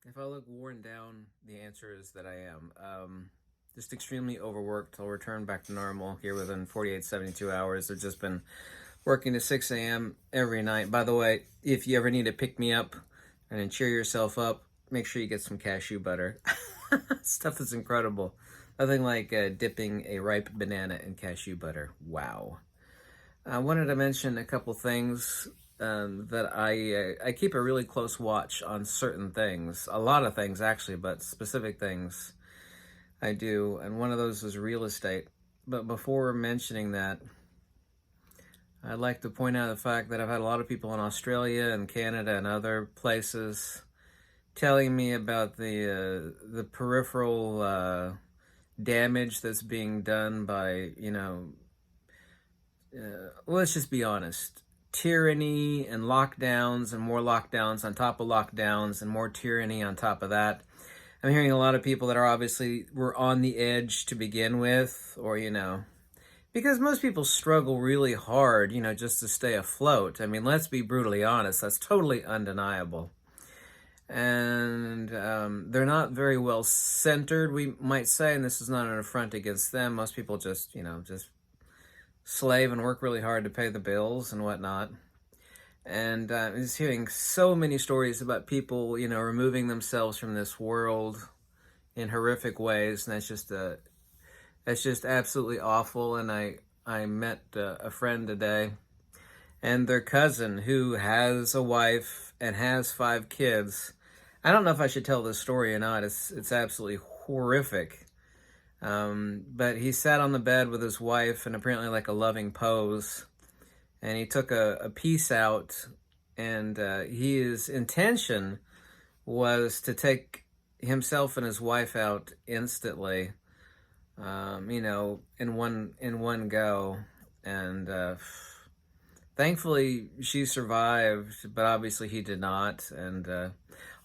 If I look worn down, the answer is that I am. Just extremely overworked. I'll return back to normal here within 48, 72 hours. I've just been working to 6 a.m. every night. By the way, if you ever need to pick me up and cheer yourself up, make sure you get some cashew butter. Stuff is incredible. Nothing like dipping a ripe banana in cashew butter. Wow. I wanted to mention a couple things that I keep a really close watch on certain things, a lot of things actually, but specific things I do, and one of those is real estate. But before mentioning that, I'd like to point out the fact that I've had a lot of people in Australia and Canada and other places telling me about the peripheral damage that's being done by let's just be honest, tyranny and lockdowns and more lockdowns on top of lockdowns and more tyranny on top of that. I'm hearing a lot of people that are obviously were on the edge to begin with, or because most people struggle really hard, just to stay afloat. I mean, let's be brutally honest, that's totally undeniable. And they're not very well centered, we might say, and this is not an affront against them. Most people just slave and work really hard to pay the bills and whatnot. And I'm just hearing so many stories about people, removing themselves from this world in horrific ways, and that's just absolutely awful. And I met a friend today, and their cousin who has a wife and has 5 kids. I don't know if I should tell this story or not. It's absolutely horrific. But he sat on the bed with his wife and apparently like a loving pose, and he took a piece out, and his intention was to take himself and his wife out instantly, in one go. And thankfully she survived, but obviously he did not. And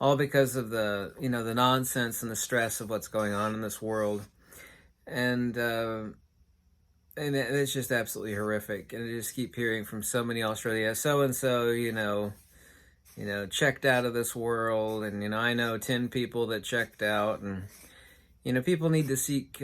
all because of the nonsense and the stress of what's going on in this world. And it's just absolutely horrific. And I just keep hearing from so many Australia, so and so, checked out of this world, and I know 10 people that checked out. And people need to seek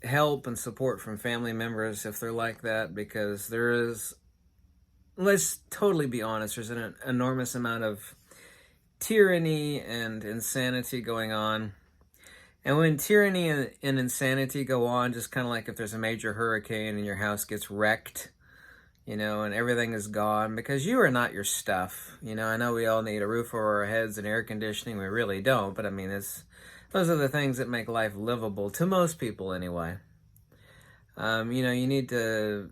help and support from family members if they're like that, because there is, let's totally be honest, there's an enormous amount of tyranny and insanity going on. And when tyranny and insanity go on, just kind of like if there's a major hurricane and your house gets wrecked, and everything is gone because you are not your stuff. I know we all need a roof over our heads and air conditioning. We really don't, but I mean, those are the things that make life livable to most people anyway. You need to,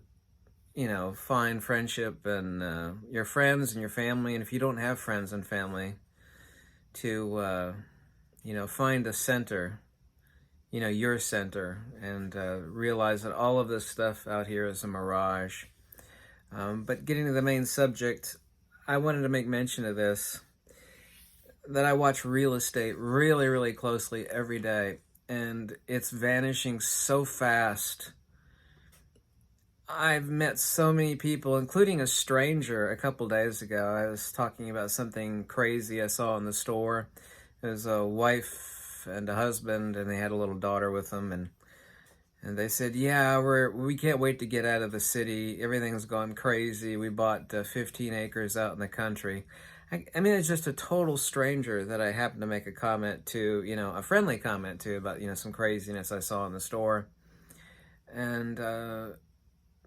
find friendship and your friends and your family. And if you don't have friends and family, to, find a center, your center, and realize that all of this stuff out here is a mirage. But getting to the main subject, I wanted to make mention of this, that I watch real estate really, really closely every day, and it's vanishing so fast. I've met so many people, including a stranger a couple days ago. I was talking about something crazy I saw in the store. It was a wife and a husband, and they had a little daughter with them, and they said, "Yeah, we can't wait to get out of the city. Everything's gone crazy. We bought 15 acres out in the country." I mean, it's just a total stranger that I happened to make a comment to, a friendly comment to about, some craziness I saw in the store. And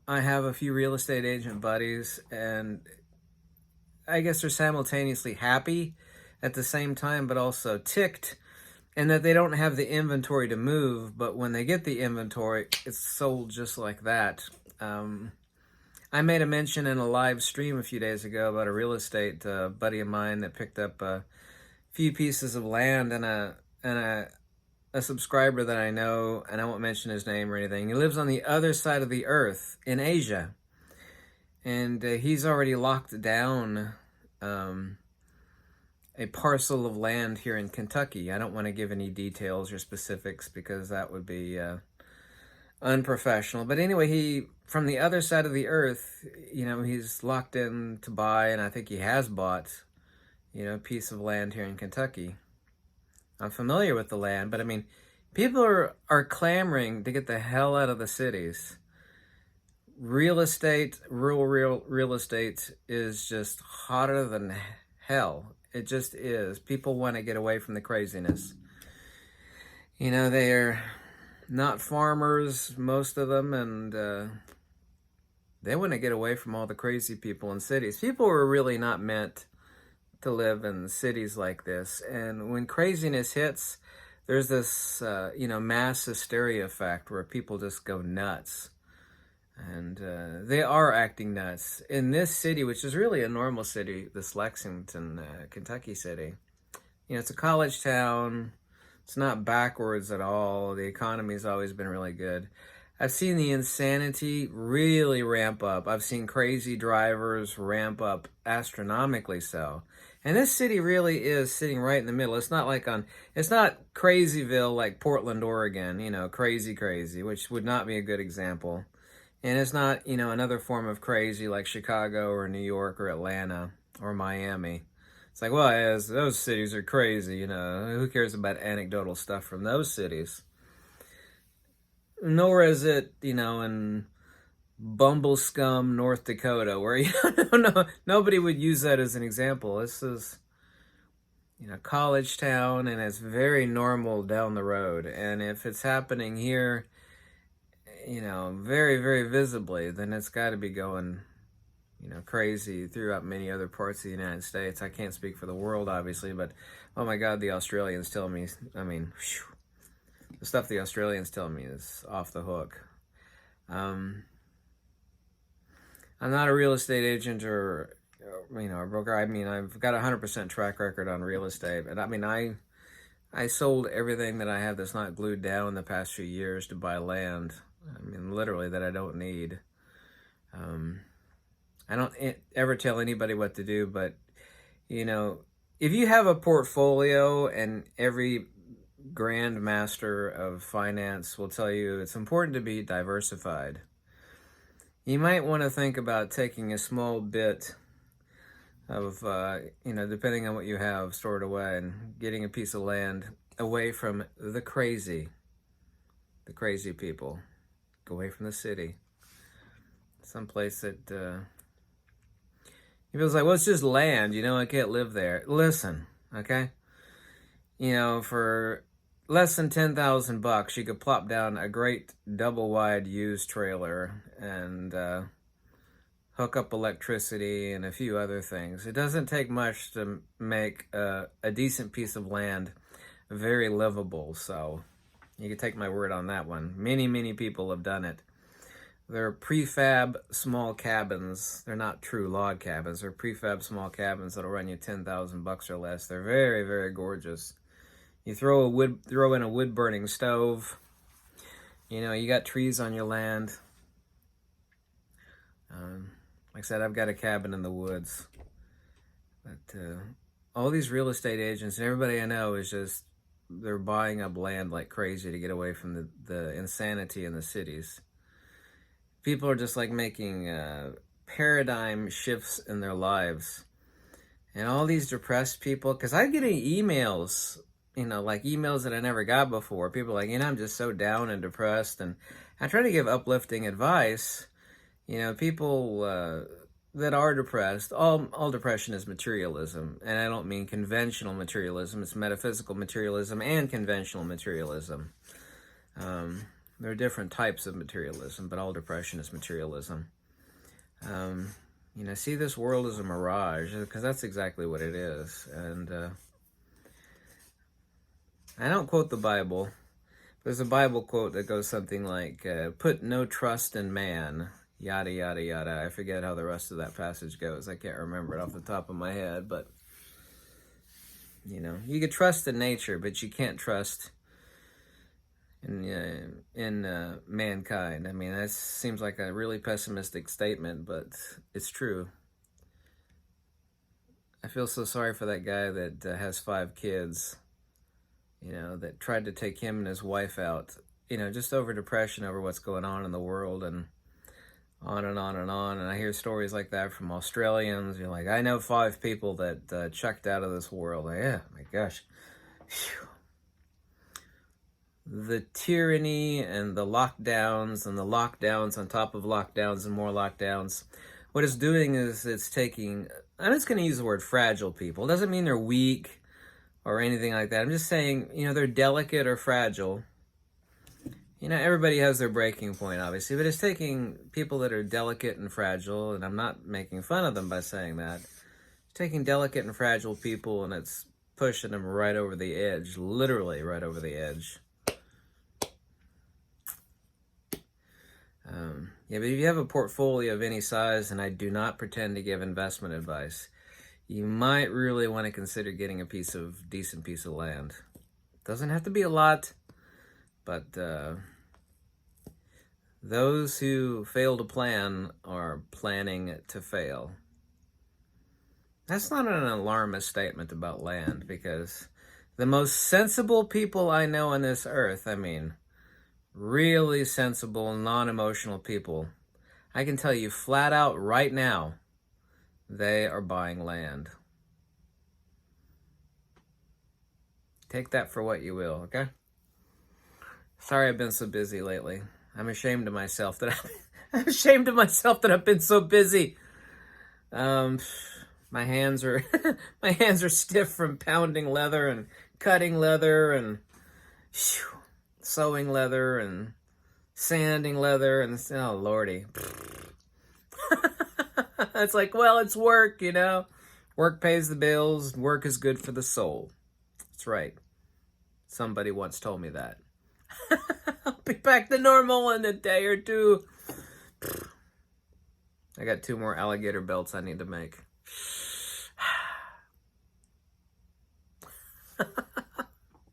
I have a few real estate agent buddies, and I guess they're simultaneously happy at the same time, but also ticked, and that they don't have the inventory to move, but when they get the inventory, it's sold just like that. I made a mention in a live stream a few days ago about a real estate buddy of mine that picked up a few pieces of land, and a subscriber that I know, and I won't mention his name or anything. He lives on the other side of the earth in Asia, and he's already locked down a parcel of land here in Kentucky. I don't want to give any details or specifics because that would be unprofessional. But anyway, he, from the other side of the earth, he's locked in to buy, and I think he has bought, a piece of land here in Kentucky. I'm familiar with the land, but I mean, people are clamoring to get the hell out of the cities. Real estate, real estate is just hotter than hell. It just is. People want to get away from the craziness. You know, they're not farmers, most of them, and they want to get away from all the crazy people in cities. People were really not meant to live in cities like this. And when craziness hits, there's this, mass hysteria effect where people just go nuts. And they are acting nuts. In this city, which is really a normal city, this Lexington, Kentucky city, it's a college town. It's not backwards at all. The economy's always been really good. I've seen the insanity really ramp up. I've seen crazy drivers ramp up astronomically so. And this city really is sitting right in the middle. It's not it's not Crazyville like Portland, Oregon, crazy, which would not be a good example. And it's not, another form of crazy like Chicago or New York or Atlanta or Miami. It's like, well, yes, those cities are crazy, who cares about anecdotal stuff from those cities? Nor is it, in Bumblescum, North Dakota, where, nobody would use that as an example. This is, college town, and it's very normal down the road. And if it's happening here, very, very visibly, then it's got to be going, crazy throughout many other parts of the United States. I can't speak for the world, obviously, but oh my God, the Australians tell me, the stuff the Australians tell me is off the hook. I'm not a real estate agent or a broker. I mean, I've got a 100% track record on real estate, and I sold everything that I have that's not glued down in the past few years to buy land. I mean, literally, that I don't need. I don't ever tell anybody what to do, but, if you have a portfolio, and every grand master of finance will tell you it's important to be diversified, you might want to think about taking a small bit of, depending on what you have stored away, and getting a piece of land away from the crazy people. Go away from the city. Someplace that people's like, well, it's just land, I can't live there. Listen, okay? For less than $10,000, you could plop down a great double-wide used trailer and hook up electricity and a few other things. It doesn't take much to make a decent piece of land very livable, so you can take my word on that one. Many, many people have done it. They're prefab small cabins. They're not true log cabins. They're prefab small cabins that'll run you $10,000 or less. They're very, very gorgeous. You throw in a wood burning stove. You got trees on your land. Like I said, I've got a cabin in the woods. But all these real estate agents and everybody I know is just, they're buying up land like crazy to get away from the insanity in the cities. People are just like making paradigm shifts in their lives. And all these depressed people, because I'm getting emails, like emails that I never got before. People are like, I'm just so down and depressed. And I try to give uplifting advice. People that are depressed, all depression is materialism. And I don't mean conventional materialism. It's metaphysical materialism and conventional materialism. There are different types of materialism, but all depression is materialism. See this world as a mirage, because that's exactly what it is. And I don't quote the Bible. There's a Bible quote that goes something like, put no trust in man, yada, yada, yada. I forget how the rest of that passage goes. I can't remember it off the top of my head, but, you could trust in nature, but you can't trust in mankind. I mean, that seems like a really pessimistic statement, but it's true. I feel so sorry for that guy that has 5 kids, that tried to take him and his wife out, just over depression over what's going on in the world, and on and on and on. And I hear stories like that from Australians. Like, I know 5 people that checked out of this world. Like, yeah, my gosh. Whew. the tyranny and the lockdowns and the lockdowns on top of lockdowns and more lockdowns, what it's doing is it's taking, I'm just going to use the word fragile people. It doesn't mean they're weak or anything like that. I'm just saying, they're delicate or fragile. Everybody has their breaking point, obviously, but it's taking people that are delicate and fragile, and I'm not making fun of them by saying that. It's taking delicate and fragile people, and it's pushing them right over the edge, literally right over the edge. But if you have a portfolio of any size, and I do not pretend to give investment advice, you might really want to consider getting a decent piece of land. Doesn't have to be a lot, but those who fail to plan are planning to fail. That's not an alarmist statement about land, because the most sensible people I know on this earth, really sensible, non-emotional people, I can tell you flat out right now, they are buying land. Take that for what you will, okay? Sorry I've been so busy lately. I'm ashamed of myself that I've been so busy. My hands are stiff from pounding leather and cutting leather and sewing leather and sanding leather, and oh lordy. It's like, well, it's work, Work pays the bills. Work is good for the soul. That's right. Somebody once told me that. I'll be back to normal in a day or two. I got 2 more alligator belts I need to make.